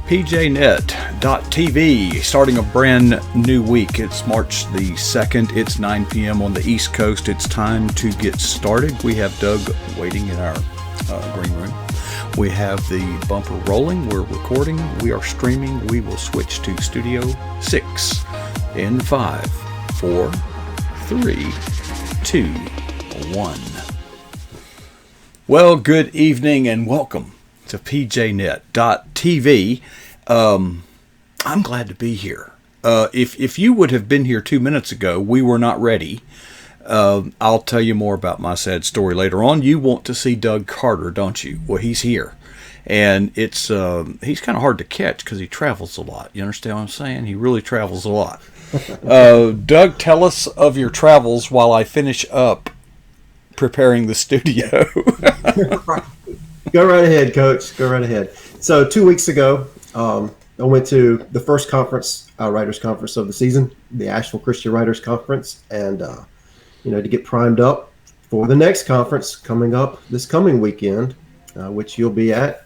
PJNET.TV, starting a brand new week. It's March the 2nd. It's 9 p.m. on the East Coast. It's time to get started. We have Doug waiting in our green room. We have the bumper rolling. We're recording. We are streaming. We will switch to Studio 6 in 5, 4, 3, 2, 1. Well, good evening and welcome to PJNET.TV. I'm glad to be here. If you would have been here 2 minutes ago, we were not ready. I'll tell you more about my sad story later on. You want to see Doug Carter, don't you? Well, he's here. And it's he's kind of hard to catch because he travels a lot. You understand what I'm saying? He really travels a lot. Doug, tell us of your travels while I finish up preparing the studio. Go right ahead, Coach. Go right ahead. So 2 weeks ago, I went to the first conference, writers conference of the season, the Asheville Christian Writers Conference, and to get primed up for the next conference coming up this coming weekend, which you'll be at,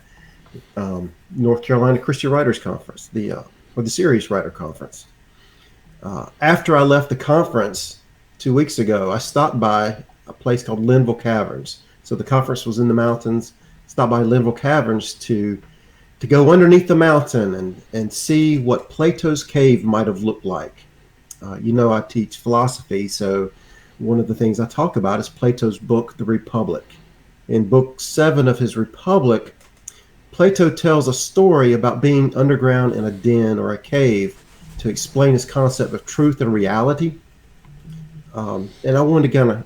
North Carolina Christian Writers Conference, the Serious Writer Conference. After I left the conference 2 weeks ago, I stopped by a place called Linville Caverns. So the conference was in the mountains. Stopped by Linville Caverns to go underneath the mountain and see what Plato's cave might have looked like. I teach philosophy, so one of the things I talk about is Plato's book, The Republic. In book 7 of his Republic, Plato tells a story about being underground in a den or a cave to explain his concept of truth and reality. And I wanted to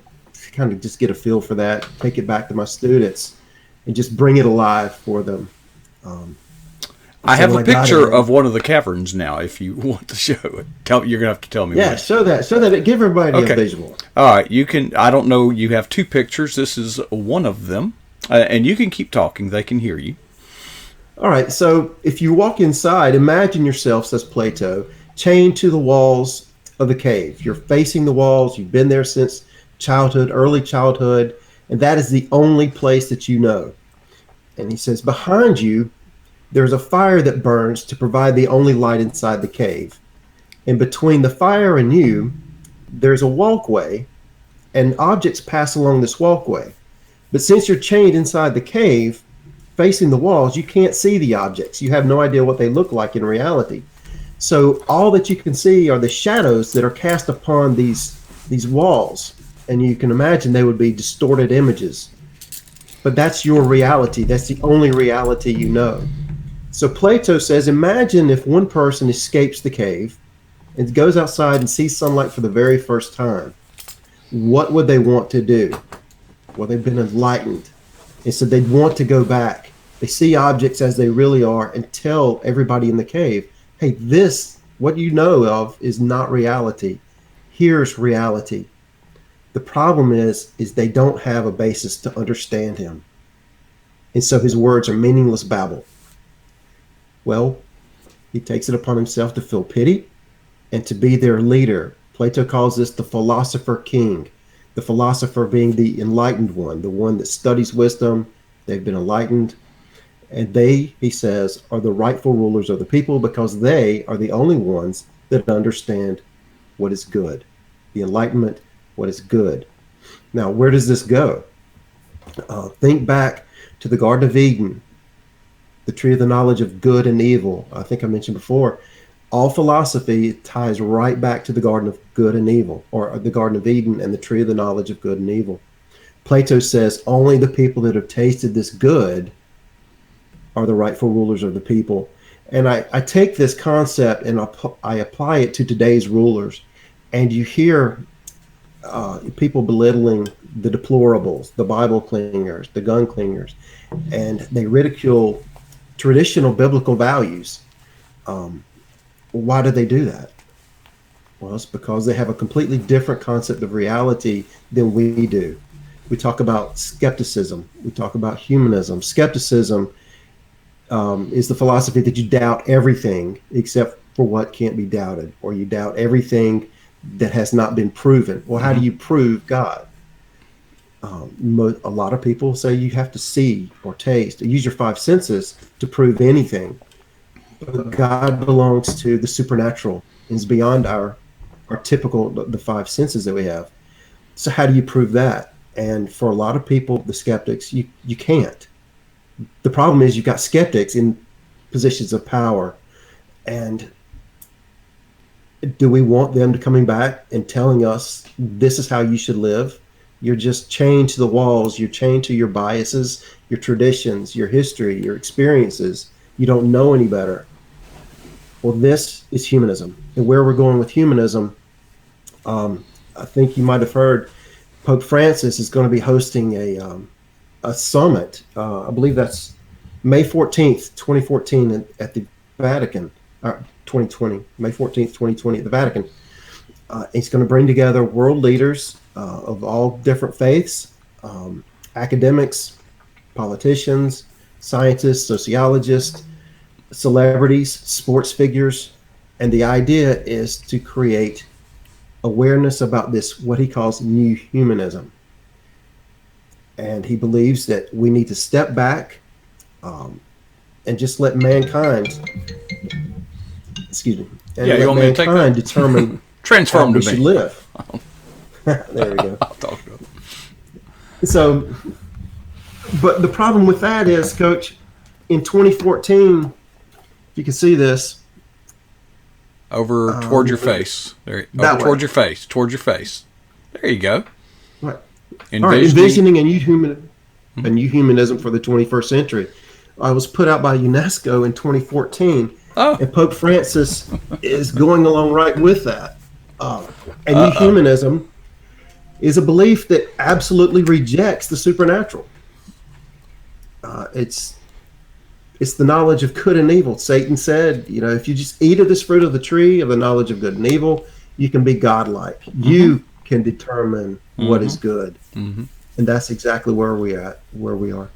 kind of just get a feel for that, take it back to my students, and just bring it alive for them. I have a picture of one of the caverns now. If you want to show it, you're gonna have to tell me. Yeah, show that. Give everybody a visual. All right, you can. I don't know. You have two pictures. This is one of them, and you can keep talking. They can hear you. All right. So if you walk inside, imagine yourself, says Plato, chained to the walls of the cave. You're facing the walls. You've been there since childhood, early childhood, and that is the only place that you know. And he says, behind you, there's a fire that burns to provide the only light inside the cave. And between the fire and you, there's a walkway, and objects pass along this walkway. But since you're chained inside the cave, facing the walls, you can't see the objects. You have no idea what they look like in reality. So all that you can see are the shadows that are cast upon these walls. And you can imagine they would be distorted images. But that's your reality. That's the only reality you know. So Plato says, imagine if one person escapes the cave and goes outside and sees sunlight for the very first time. What would they want to do? Well, they've been enlightened. And so they'd want to go back. They see objects as they really are and tell everybody in the cave, hey, this, what you know of, is not reality. Here's reality. The problem is they don't have a basis to understand him. And so his words are meaningless babble. Well, he takes it upon himself to feel pity and to be their leader. Plato calls this the philosopher king, the philosopher being the enlightened one, the one that studies wisdom. They've been enlightened. And they, he says, are the rightful rulers of the people because they are the only ones that understand what is good. The enlightenment, what is good. Now, where does this go? Think back to the Garden of Eden, the tree of the knowledge of good and evil. I think I mentioned before, all philosophy ties right back to the Garden of Good and Evil, or the Garden of Eden and the tree of the knowledge of good and evil. Plato says only the people that have tasted this good are the rightful rulers of the people. And I take this concept and I apply it to today's rulers. And you hear people belittling the deplorables, the Bible clingers, the gun clingers, and they ridicule traditional biblical values. Why do they do that? Well, it's because they have a completely different concept of reality than we do. We talk about skepticism. We talk about humanism. Skepticism is the philosophy that you doubt everything except for what can't be doubted, or you doubt everything that has not been proven. Well, how do you prove God? A lot of people say you have to see or taste or use your five senses to prove anything. But God belongs to the supernatural and is beyond our typical the five senses that we have. So how do you prove that? And for a lot of people, the skeptics, you can't. The problem is you've got skeptics in positions of power, and do we want them to coming back and telling us this is how you should live? You're just chained to the walls. You're chained to your biases, your traditions, your history, your experiences. You don't know any better. Well, this is humanism. And where we're going with humanism, I think you might have heard Pope Francis is going to be hosting a summit. I believe that's May 14th, 2014 at the Vatican, 2020, May 14th, 2020 at the Vatican. He's going to bring together world leaders of all different faiths, academics, politicians, scientists, sociologists, celebrities, sports figures. And the idea is to create awareness about this, what he calls new humanism. And he believes that we need to step back and just let mankind, excuse me, and let mankind determine transform how to we should live. There we go. I'll talk to him. So, but the problem with that is, Coach, in 2014, you can see this. Over towards your face. There, over towards your face. Towards your face. There you go. Right. Envisioning a new humanism for the 21st century. I was put out by UNESCO in 2014, and Pope Francis is going along right with that. And new humanism is a belief that absolutely rejects the supernatural. It's the knowledge of good and evil. Satan said, if you just eat of this fruit of the tree of the knowledge of good and evil, you can be godlike. Mm-hmm. You can determine what is good. Mm-hmm. And that's exactly where we are.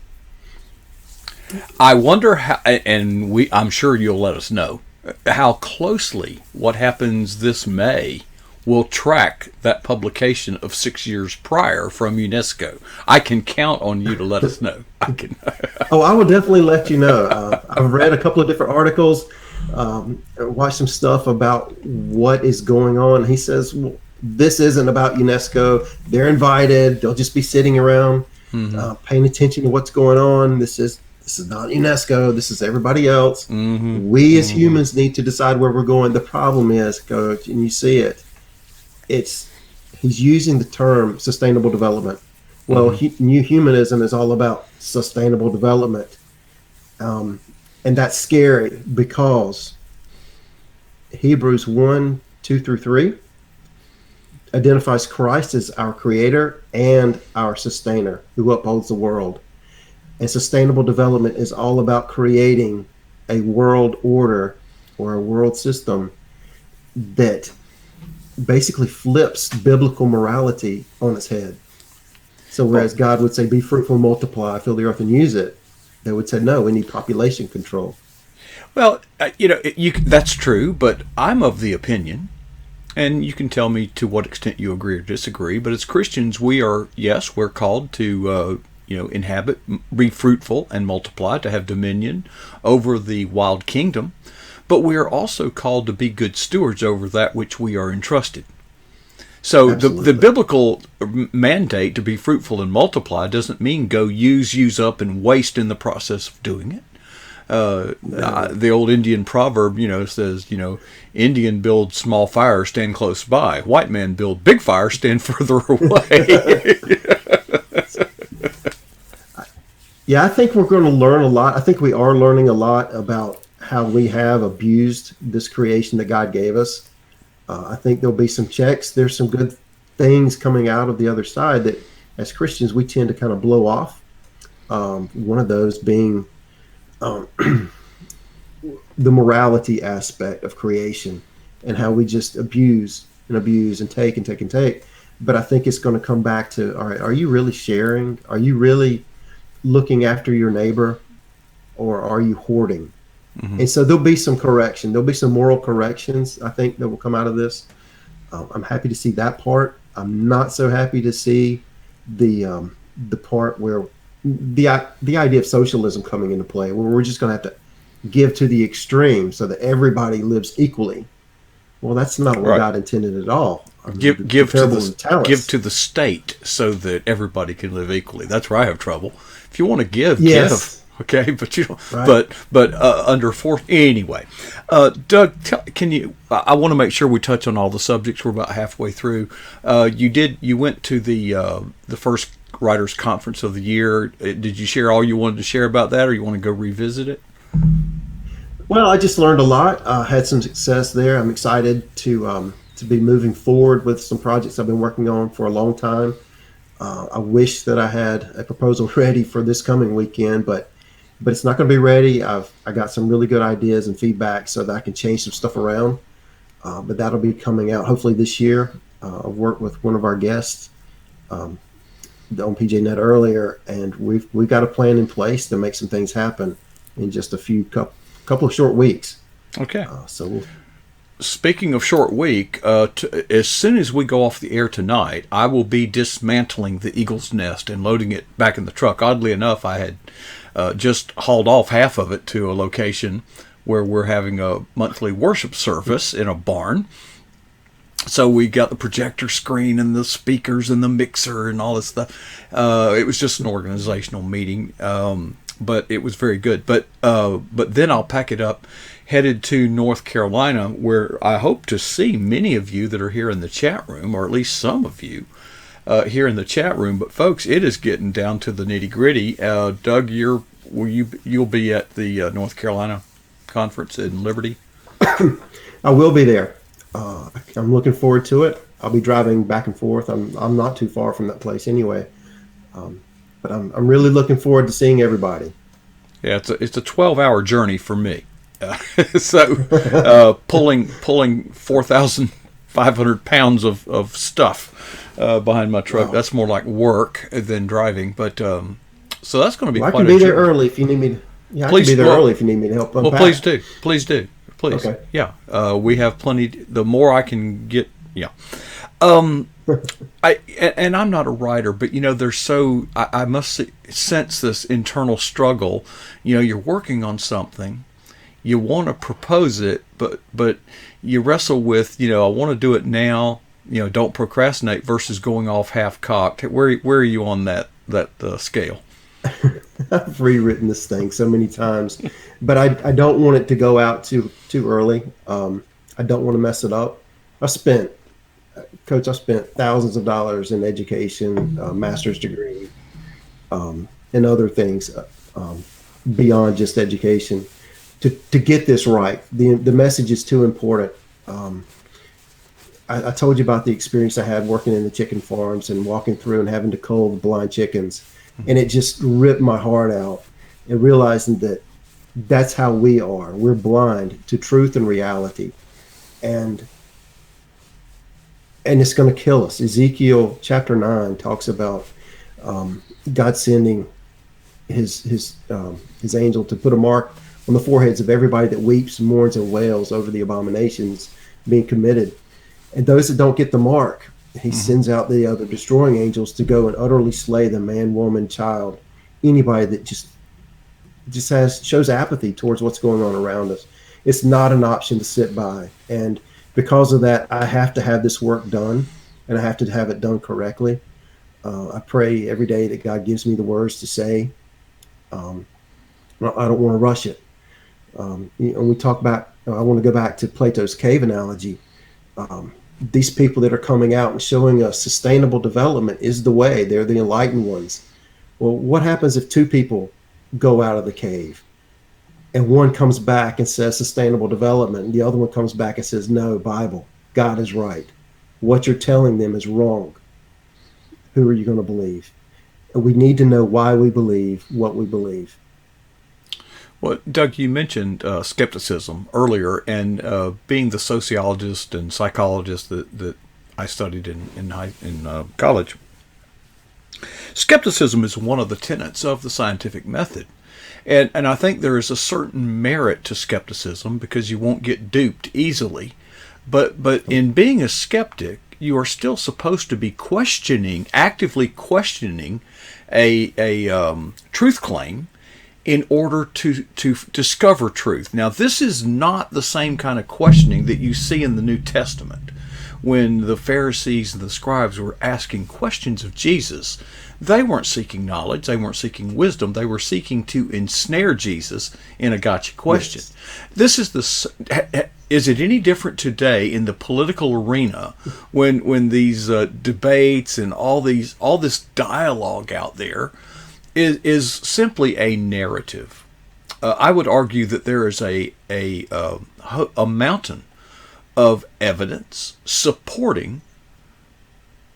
I wonder how, and I'm sure you'll let us know, how closely what happens this May will track that publication of 6 years prior from UNESCO. I can count on you to let us know. I can. I will definitely let you know. I've read a couple of different articles, watched some stuff about what is going on. He says, well, this isn't about UNESCO. They're invited. They'll just be sitting around, paying attention to what's going on. This is not UNESCO. This is everybody else. Mm-hmm. We as humans need to decide where we're going. The problem is, Coach, and you see it, he's using the term sustainable development. Well, new humanism is all about sustainable development. And that's scary because Hebrews 1:2-3 identifies Christ as our creator and our sustainer who upholds the world. And sustainable development is all about creating a world order or a world system that basically flips biblical morality on its head. So whereas God would say, be fruitful, multiply, fill the earth and use it, they would say, no, we need population control. Well, that's true, but I'm of the opinion, and you can tell me to what extent you agree or disagree, but as Christians, we're called to inhabit, be fruitful and multiply, to have dominion over the wild kingdom. But we are also called to be good stewards over that which we are entrusted. So the biblical mandate to be fruitful and multiply doesn't mean go use up and waste in the process of doing it. The old Indian proverb, says, Indian build small fire, stand close by. White man build big fire, stand further away. Yeah, I think we're going to learn a lot. I think we are learning a lot about how we have abused this creation that God gave us. I think there'll be some checks. There's some good things coming out of the other side that, as Christians, we tend to kind of blow off. One of those being the morality aspect of creation and how we just abuse and take and take and take. But I think it's going to come back to, all right, are you really sharing? Are you really looking after your neighbor, or are you hoarding? Mm-hmm. And so there'll be some correction. There'll be some moral corrections, I think, that will come out of this. I'm happy to see that part. I'm not so happy to see the part where the idea of socialism coming into play, where we're just going to have to give to the extreme so that everybody lives equally. Well, that's not what Right. God intended at all. I mean, Give the give to parable of the the talents. give to the state so that everybody can live equally. That's where I have trouble. If you want to give, give. Yes, Okay, but you don't. right. But under force anyway. Doug, can you? I want to make sure we touch on all the subjects. We're about halfway through. You went to the first writers conference of the year. Did you share all you wanted to share about that, or you want to go revisit it? Well, I just learned a lot. Had some success there. I'm excited to be moving forward with some projects I've been working on for a long time. I wish that I had a proposal ready for this coming weekend, but it's not going to be ready. I got some really good ideas and feedback so that I can change some stuff around. But that'll be coming out hopefully this year. I've worked with one of our guests um, on PJNet earlier, and we've got a plan in place to make some things happen in just a couple of short weeks. Okay. So we'll, Speaking of short week, as soon as we go off the air tonight, I will be dismantling the Eagle's Nest and loading it back in the truck. Oddly enough, I had just hauled off half of it to a location where we're having a monthly worship service in a barn. So we got the projector screen and the speakers and the mixer and all this stuff. It was just an organizational meeting, but it was very good. But then I'll pack it up, headed to North Carolina, where I hope to see many of you that are here in the chat room, or at least some of you here in the chat room. But folks, it is getting down to the nitty gritty. Doug, you'll be at the North Carolina conference in Liberty. I will be there. I'm looking forward to it. I'll be driving back and forth. I'm not too far from that place anyway, but I'm really looking forward to seeing everybody. Yeah, it's a 12-hour journey for me. So pulling 4,500 pounds of stuff behind my truck. Wow. That's more like work than driving. But so that's going to be Well, I quite can a be there journey. early if you need me. Yeah, Please, I can be there well- early if you need me to help Well, unpack. please do, please. Okay. Yeah, we have plenty. The more I can get, yeah. And I'm not a writer, but there's I must sense this internal struggle. You're working on something, you want to propose it, but you wrestle with, I want to do it now. Don't procrastinate versus going off half cocked. Where are you on that scale? I've rewritten this thing so many times, but I don't want it to go out too early. I don't want to mess it up. I spent thousands of dollars in education, master's degree, and other things beyond just education to get this right. The message is too important. I told you about the experience I had working in the chicken farms and walking through and having to cull the blind chickens. And it just ripped my heart out, and realizing that that's how we are. We're blind to truth and reality. And it's going to kill us. Ezekiel chapter 9 talks about God sending his angel to put a mark on the foreheads of everybody that weeps, mourns, and wails over the abominations being committed. And those that don't get the mark, he sends out the other destroying angels to go and utterly slay the man, woman, child, anybody that just shows apathy towards what's going on around us. It's not an option to sit by. And because of that, I have to have this work done, and I have to have it done correctly. I pray every day that God gives me the words to say. I don't want to rush it. And we talk about, I want to go back to Plato's cave analogy. These people that are coming out and showing us sustainable development is the way. They're the enlightened ones. Well, what happens if two people go out of the cave and one comes back and says sustainable development, and the other one comes back and says, no, Bible, God is right. What you're telling them is wrong. Who are you going to believe? And we need to know why we believe what we believe. Well, Doug, you mentioned skepticism earlier, and being the sociologist and psychologist that I studied in college, skepticism is one of the tenets of the scientific method. And I think there is a certain merit to skepticism because you won't get duped easily. But in being a skeptic, you are still supposed to be actively questioning a truth claim, in order to discover truth. Now, this is not the same kind of questioning that you see in the New Testament. When the Pharisees and the scribes were asking questions of Jesus, they weren't seeking knowledge, they weren't seeking wisdom, they were seeking to ensnare Jesus in a gotcha question. Yes. This is is it any different today in the political arena when these debates and all this dialogue out there is simply a narrative? I would argue that there is a mountain of evidence supporting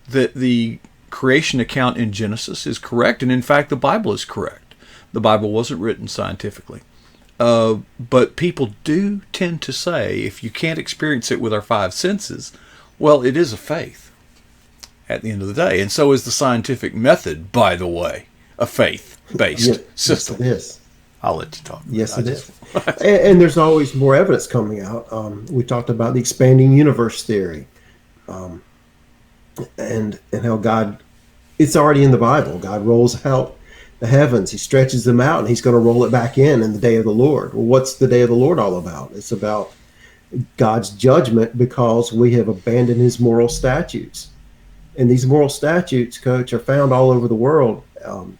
that the creation account in Genesis is correct, and in fact the Bible is correct. The Bible wasn't written scientifically. But people do tend to say, if you can't experience it with our five senses, well, it is a faith at the end of the day. And so is the scientific method, by the way, a faith-based system. Yes, it is. I'll let you talk. Yes, it is. And there's always more evidence coming out. We talked about the expanding universe theory, and how God, it's already in the Bible. God rolls out the heavens. He stretches them out, and he's going to roll it back in the day of the Lord. Well, what's the day of the Lord all about? It's about God's judgment because we have abandoned his moral statutes. And these moral statutes, Coach, are found all over the world.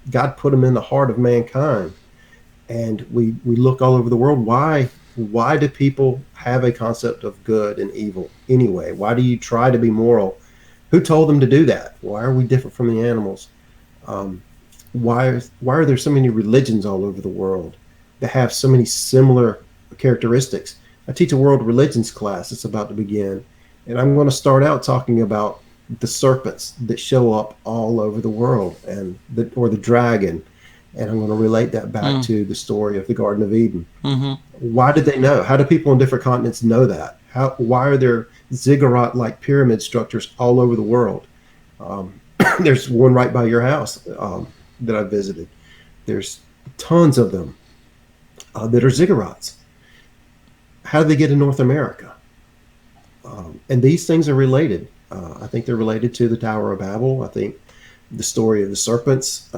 God put them in the heart of mankind. And we look all over the world. Why do people have a concept of good and evil anyway? Why do you try to be moral? Who told them to do that? Why are we different from the animals? Why are there so many religions all over the world that have so many similar characteristics? I teach a world religions class. It's about to begin. And I'm going to start out talking about the serpents that show up all over the world, or the dragon. And I'm going to relate that back to the story of the Garden of Eden. Mm-hmm. Why did they know? How do people on different continents know that? Why are there ziggurat-like pyramid structures all over the world? There's one right by your house that I visited. There's tons of them that are ziggurats. How do they get in North America? And these things are related. I think they're related to the Tower of Babel. I think the story of the serpents.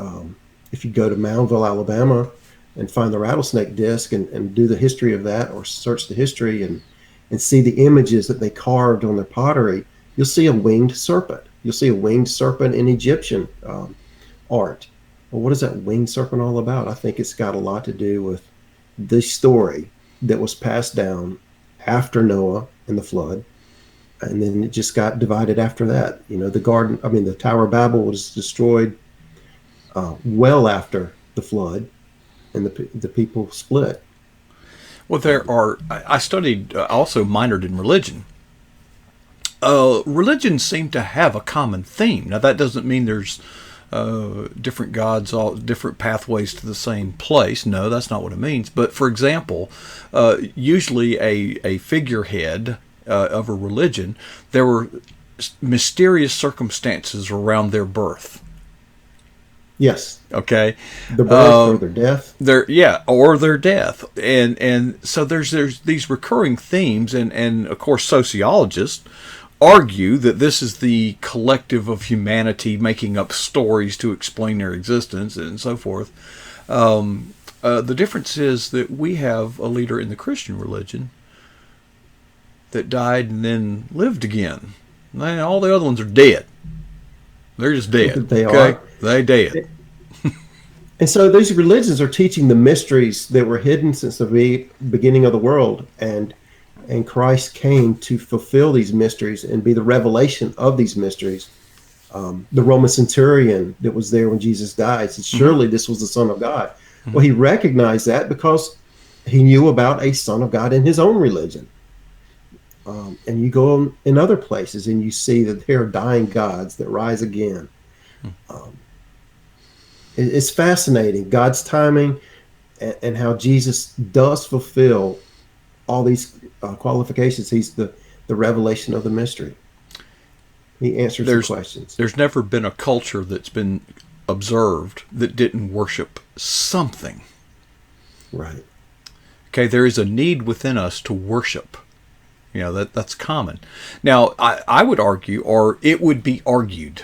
If you go to Moundville, Alabama, and find the rattlesnake disc and do the history of that, or search the history and see the images that they carved on their pottery, you'll see a winged serpent. You'll see a winged serpent in Egyptian art. Well, what is that winged serpent all about? I think it's got a lot to do with the story that was passed down after Noah and the flood. And then it just got divided after that. The Tower of Babel was destroyed well after the flood, and the people split. Well, I studied, also minored in religion. Religions seem to have a common theme. Now, that doesn't mean there's different gods, all different pathways to the same place. No, that's not what it means. But for example, usually a figurehead of a religion, there were mysterious circumstances around their birth. Yes. Okay. The birth or their death. Or their death, and so there's these recurring themes, and of course sociologists argue that this is the collective of humanity making up stories to explain their existence and so forth. The difference is that we have a leader in the Christian religion that died and then lived again. And all the other ones are dead. They're just dead. They are. They dead. And so these religions are teaching the mysteries that were hidden since the beginning of the world. And Christ came to fulfill these mysteries and be the revelation of these mysteries. The Roman centurion that was there when Jesus died said, surely this was the Son of God. Mm-hmm. Well, he recognized that because he knew about a Son of God in his own religion. And you go in other places and you see that there are dying gods that rise again. It's fascinating, God's timing and how Jesus does fulfill all these qualifications. He's the revelation of the mystery. He answers the questions. There's never been a culture that's been observed that didn't worship something. Right. Okay, there is a need within us to worship. That's common. Now, I would argue, or it would be argued,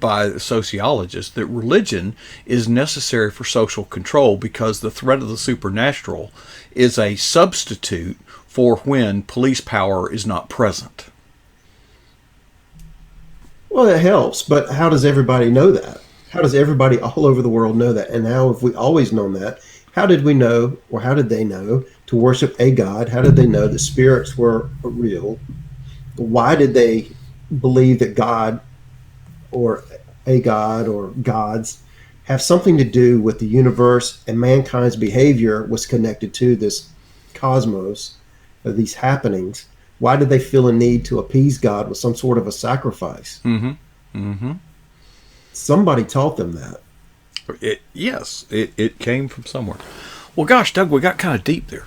by sociologists that religion is necessary for social control because the threat of the supernatural is a substitute for when police power is not present. Well, that helps, but how does everybody know that? How does everybody all over the world know that? And how have we always known that? How did we know, or how did they know to worship a God? How did they know that spirits were real? Why did they believe that God or a God or gods have something to do with the universe, and mankind's behavior was connected to this cosmos, these happenings? Why did they feel a need to appease God with some sort of a sacrifice? Mm-hmm. Mm-hmm. Somebody taught them that. It came from somewhere. Well, gosh, Doug, we got kind of deep there.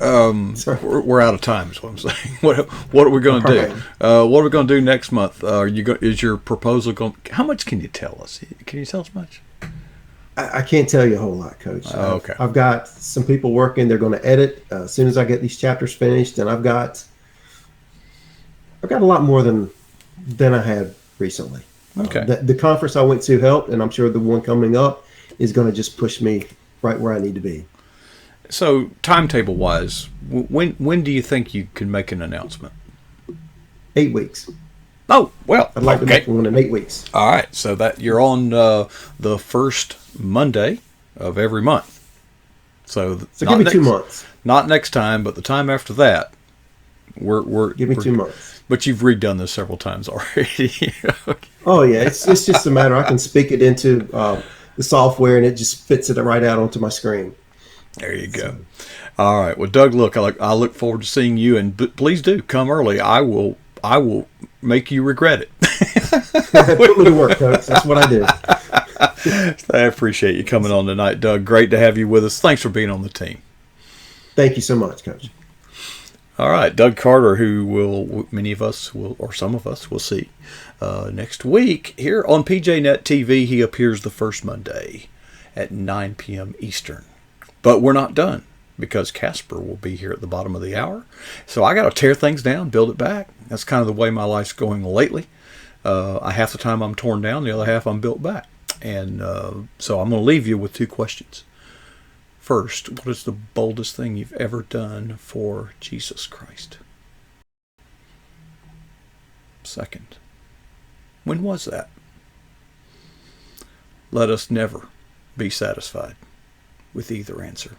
We're out of time, is what I'm saying. What are we going to do? Right. What are we going to do next month? Is your proposal going? How much can you tell us? Can you tell us much? I can't tell you a whole lot, Coach. Okay. I've got some people working. They're going to edit as soon as I get these chapters finished, and I've got a lot more than I had recently. Okay. The conference I went to helped, and I'm sure the one coming up is going to just push me right where I need to be. So, timetable wise, when do you think you can make an announcement? 8 weeks. Oh, well, I'd like to make one in 8 weeks. All right, so that you're on the first Monday of every month. So give me 2 months. Not next time, but the time after that. Give me 2 months. But you've redone this several times already. Oh yeah, it's just a matter. I can speak it into the software, and it just spits it right out onto my screen. There you go. All right. Well, Doug, look, I look forward to seeing you, and please do come early. I will make you regret it. Put me to work, Coach. That's what I did. I appreciate you coming on tonight, Doug. Great to have you with us. Thanks for being on the team. Thank you so much, Coach. All right, Doug Carter, who many of us will, or some of us will see next week here on PJNET TV. He appears the first Monday at 9 p.m. Eastern. But we're not done, because Casper will be here at the bottom of the hour. So I got to tear things down, build it back. That's kind of the way my life's going lately. Half the time I'm torn down, the other half I'm built back. And so I'm going to leave you with 2 questions. First, what is the boldest thing you've ever done for Jesus Christ? Second, when was that? Let us never be satisfied with either answer.